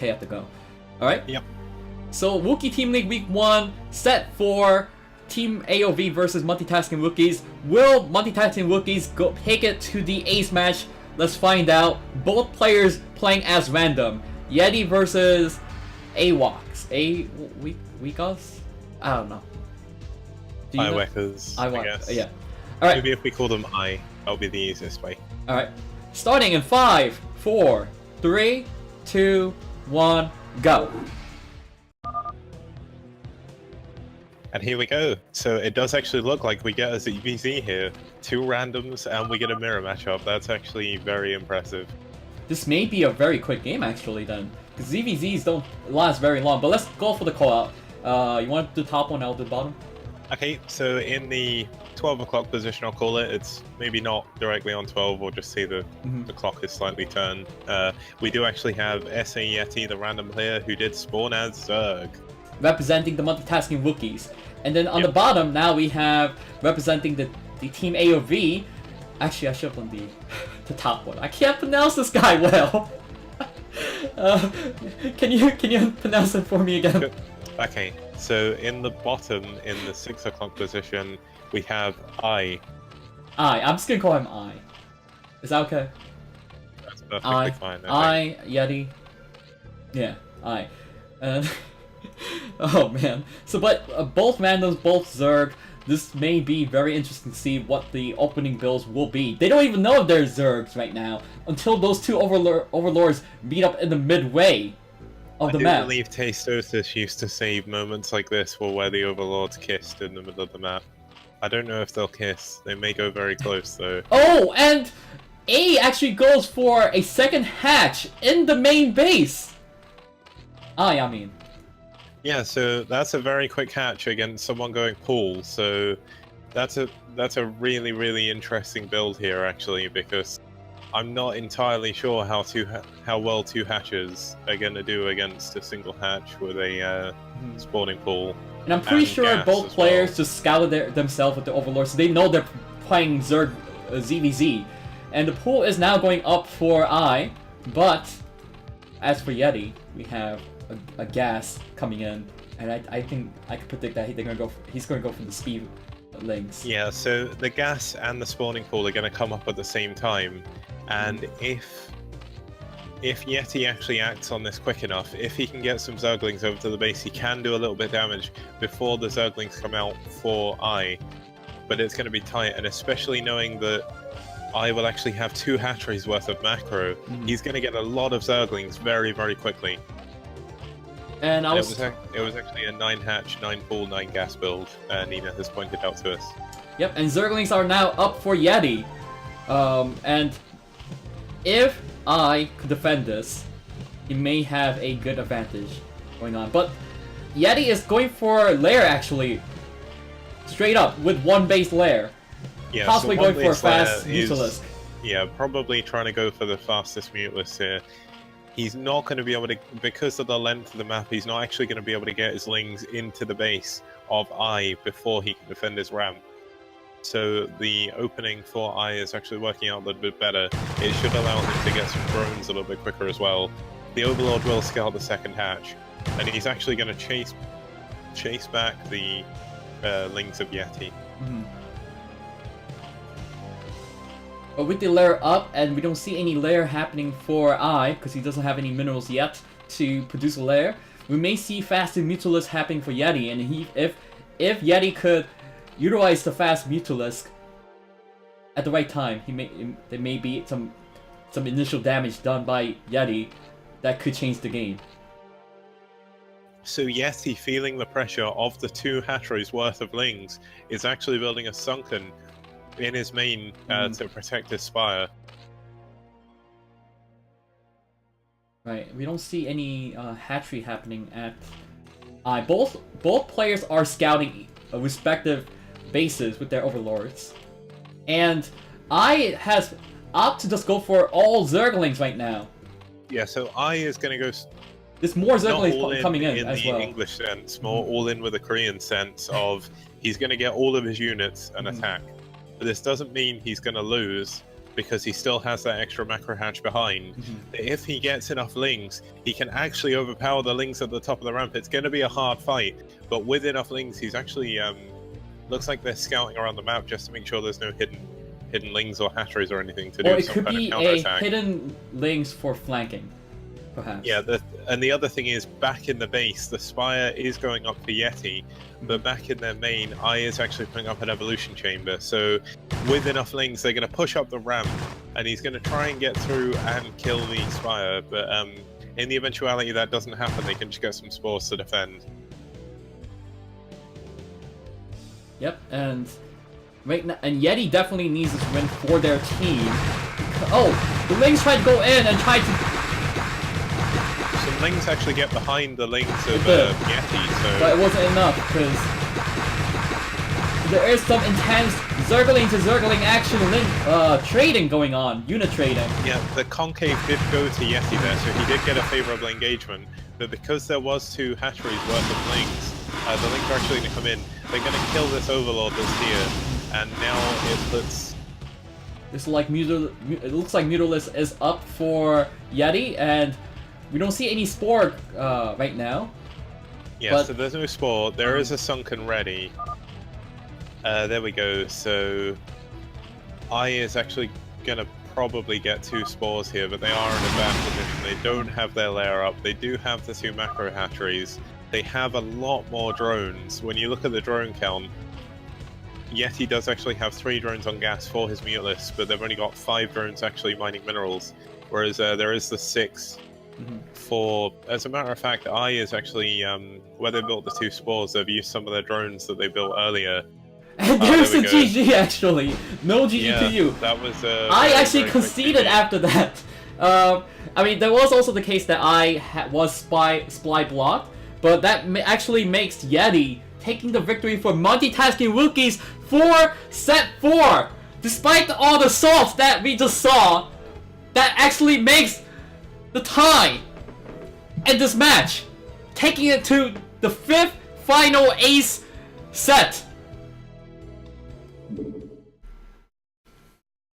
K at the go. Alright? Yep. So, Wookiee Team League Week 1, set for Team AoV versus Multitasking Wookiees. Will Multitasking Wookiees go take it to the ace match? Let's find out. Both players playing as random. Yeti versus AoVs. aiwekas? I don't know. Aiwekas, I guess. Yeah. Alright. Maybe if we call them that'll be the easiest way. Alright. Starting in 5, 4, 3, 2, 1, go. And here we go. So it does actually look like we get a ZVZ here. 2 randoms and we get a mirror matchup. That's actually very impressive. This may be a very quick game actually then. Because ZVZs don't last very long. But let's go for the call out. You want the top one, I'll do the bottom? Okay, so in the 12 o'clock position, I'll call it. It's maybe not directly on 12, or just say the clock is slightly turned. We do actually have S.A-Yeti, the random player, who did spawn as Zerg. Representing the Multitasking Wookiees. And then on the bottom, now we have representing the Team AoV. Actually, I should have done the top one. I can't pronounce this guy well. Can you pronounce it for me again? Okay, so in the bottom, in the 6 o'clock position, we have I'm just gonna call him I. Is that okay? That's perfectly fine. Okay. Yeti. Yeah, I. Oh man. So, but both randoms, both Zerg. This may be very interesting to see what the opening builds will be. They don't even know if they're Zergs right now until those two overlords meet up in the midway of the map. I believe Tastosis used to say moments like this were where the overlords kissed in the middle of the map. I don't know if they'll kiss. They may go very close though. Oh, and A actually goes for a second hatch in the main base. I mean. Yeah, so that's a very quick hatch against someone going pool. So that's a really, really interesting build here actually, because I'm not entirely sure how well 2 hatches are going to do against a single hatch with a spawning pool. And I'm pretty sure both players just scouted themselves with the overlord, so they know they're playing Zerg ZVZ. And the pool is now going up for I, but as for Yeti, we have a gas coming in, and I think I can predict that he's going to go for the speed links. Yeah, so the gas and the spawning pool are going to come up at the same time, and if Yeti actually acts on this quick enough, if he can get some Zerglings over to the base, he can do a little bit of damage before the Zerglings come out for I, but it's going to be tight, and especially knowing that I will actually have 2 hatcheries worth of macro, he's going to get a lot of Zerglings very, very quickly. And it was actually a 9 hatch, 9 pool, 9 gas build, Nina has pointed out to us. Yep, and Zerglings are now up for Yeti. And if I could defend this, he may have a good advantage going on. But Yeti is going for lair actually. Straight up, with 1 base lair. Yeah, possibly so going for a fast Mutalisk. Yeah, probably trying to go for the fastest Mutalisk here. He's not going to be able to, because of the length of the map, he's not actually going to be able to get his Lings into the base of I before he can defend his ramp. So the opening for I is actually working out a little bit better. It should allow him to get some drones a little bit quicker as well. The Overlord will scout the second hatch, and he's actually going to chase back the Lings of Yeti. But with the lair up, and we don't see any lair happening for I, because he doesn't have any minerals yet to produce a lair, we may see fast Mutalisk happening for Yeti, and if Yeti could utilize the fast Mutalisk at the right time, there may be some initial damage done by Yeti that could change the game. So Yeti, feeling the pressure of the 2 hatcheries worth of Lings, is actually building a sunken in his main to protect his spire. Right, we don't see any hatchery happening at I. Both players are scouting respective bases with their overlords, and I has opted to just go for all Zerglings right now. Yeah, so I is going to go. There's more Zerglings coming in as well. In the English sense, more all in with the Korean sense of he's going to get all of his units and attack. But this doesn't mean he's going to lose. because he still has that extra macro hatch behind. If he gets enough lings, he can actually overpower the lings at the top of the ramp. It's going to be a hard fight, but with enough lings, he's actually looks like they're scouting around the map just to make sure there's no hidden lings or hatcheries or anything to do Or it some could kind be of a counter-attack. hidden lings for flanking, perhaps. Yeah, and the other thing is, back in the base, the Spire is going up for Yeti, but back in their main, I is actually putting up an evolution chamber. So with enough lings, they're going to push up the ramp, and he's going to try and get through and kill the Spire. But in the eventuality that doesn't happen, they can just get some spores to defend. Yep, and right now, and Yeti definitely needs this win for their team. Oh, the lings tried to go in and tried to. Some lings actually get behind the lings of Yeti, But so it wasn't enough, because there is some intense zergling to zergling action trading going on, unit trading. yeah, the concave did go to Yeti there, so he did get a favorable engagement. But because there was 2 hatcheries worth of lings, the lings are actually going to come in. They're going to kill this overlord that's here, and now it puts. It's like it looks like Mutalist is up for Yeti, and we don't see any spore right now. Yeah, but, so there's no spore. There is a sunken ready. There we go. So I is actually gonna probably get 2 spores here, but they are in a bad position. They don't have their lair up. They do have the 2 macro hatcheries. They have a lot more drones. When you look at the drone count, Yeti does actually have 3 drones on gas for his Mutalist, but they've only got 5 drones actually mining minerals, whereas there is the 6 for. As a matter of fact, I is actually where they built the 2 spores. They've used some of their drones that they built earlier. And there's there the we go. GG no GG Yeah, to you. that was. I actually conceded after that. I mean, there was also the case that I was spy blocked, but that actually makes Yeti taking the victory for Multitasking Rookies for set 4. Despite all the salts that we just saw, that actually makes the tie in this match, taking it to the 5th final ace set.